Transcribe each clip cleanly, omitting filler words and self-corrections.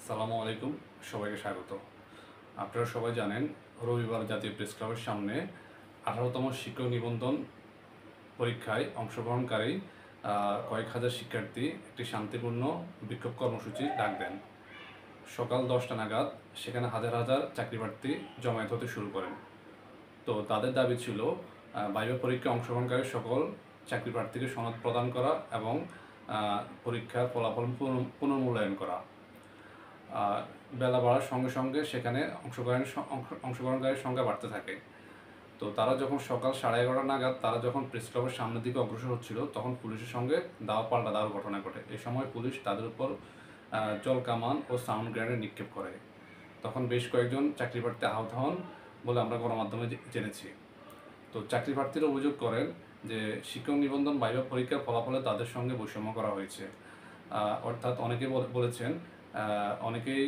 আসসালামু আলাইকুম, সবাইকে স্বাগত। আপনারা সবাই জানেন রবিবার জাতীয় প্রেস ক্লাবের সামনে 18তম শিক্ষক নিবন্ধন পরীক্ষায় অংশগ্রহণকারী কয়েক হাজার শিক্ষার্থী একটি শান্তিপূর্ণ বিক্ষোভ কর্মসূচি ডাক দেন। সকাল 10টা নাগাদ সেখানে হাজার হাজার চাকরিপ্রার্থী জমায়েত হতে শুরু করেন। তো তাদের দাবি ছিল ভাইভা পরীক্ষায় অংশগ্রহণকারী সকল চাকরিপ্রার্থীকে সনদ প্রদান করা এবং পরীক্ষার ফলাফল পুনর্মূল্যায়ন করা। বেলা বাড়ার সঙ্গে সঙ্গে সেখানে অংশগ্রহণকারীর সংখ্যা বাড়তে থাকে। তো তারা যখন সকাল 11:30 নাগাদ তারা যখন প্রেস ক্লাবের সামনের দিকে অগ্রসর হচ্ছিল, তখন পুলিশের সঙ্গে পাল্টা দেওয়ার ঘটনা ঘটে। এই সময় পুলিশ তাদের উপর জল কামান ও সাউন্ড গ্রেনেড নিক্ষেপ করে। তখন বেশ কয়েকজন চাকরিপ্রার্থী আহত হন বলে আমরা গণমাধ্যমে জেনেছি। তো চাকরিপ্রার্থীরা অভিযোগ করেন যে শিক্ষক নিবন্ধন ভাইভা পরীক্ষার ফলাফলে তাদের সঙ্গে বৈষম্য করা হয়েছে। অর্থাৎ অনেকে বলেছেন অনেকেই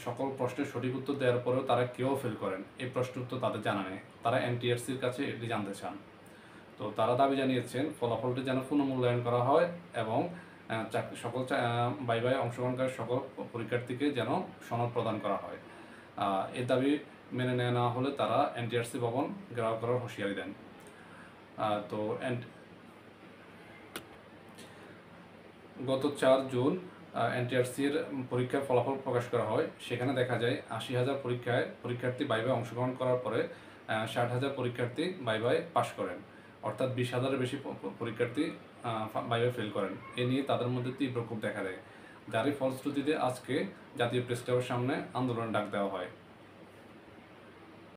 সকল প্রশ্নের সঠিক উত্তর দেওয়ার পরেও তারা কেউ ফেল করেন। এই প্রশ্নের উত্তর তাদের জানা নেই। তারা এনটিআরসির কাছে এটি জানতে চান। তো তারা দাবি জানিয়েছেন ফলাফলটি যেন পুনর্মূল্যায়ন করা হয় এবং সকল ভাইভায় অংশগ্রহণকারী সকল পরীক্ষার্থীকে যেন সনদ প্রদান করা হয়। এর দাবি মেনে নেওয়া না হলে তারা এনটিআরসি ভবন ঘেরাও করার হুঁশিয়ারি দেন। তো গত 4 জুন এনটিআরসির পরীক্ষার ফলাফল প্রকাশ করা হয়। সেখানে দেখা যায় 80,000 পরীক্ষার্থী ভাইভায় অংশগ্রহণ করার পরে 60,000 পরীক্ষার্থী ভাইভায় পাশ করেন। অর্থাৎ 20,000-এর বেশি পরীক্ষার্থী ভাইভায় ফেল করেন। এ নিয়ে তাদের মধ্যে তীব্র ক্ষোভ দেখা দেয়, যারই ফলশ্রুতিতে আজকে জাতীয় প্রেস ক্লাবের সামনে আন্দোলনের ডাক দেওয়া হয়।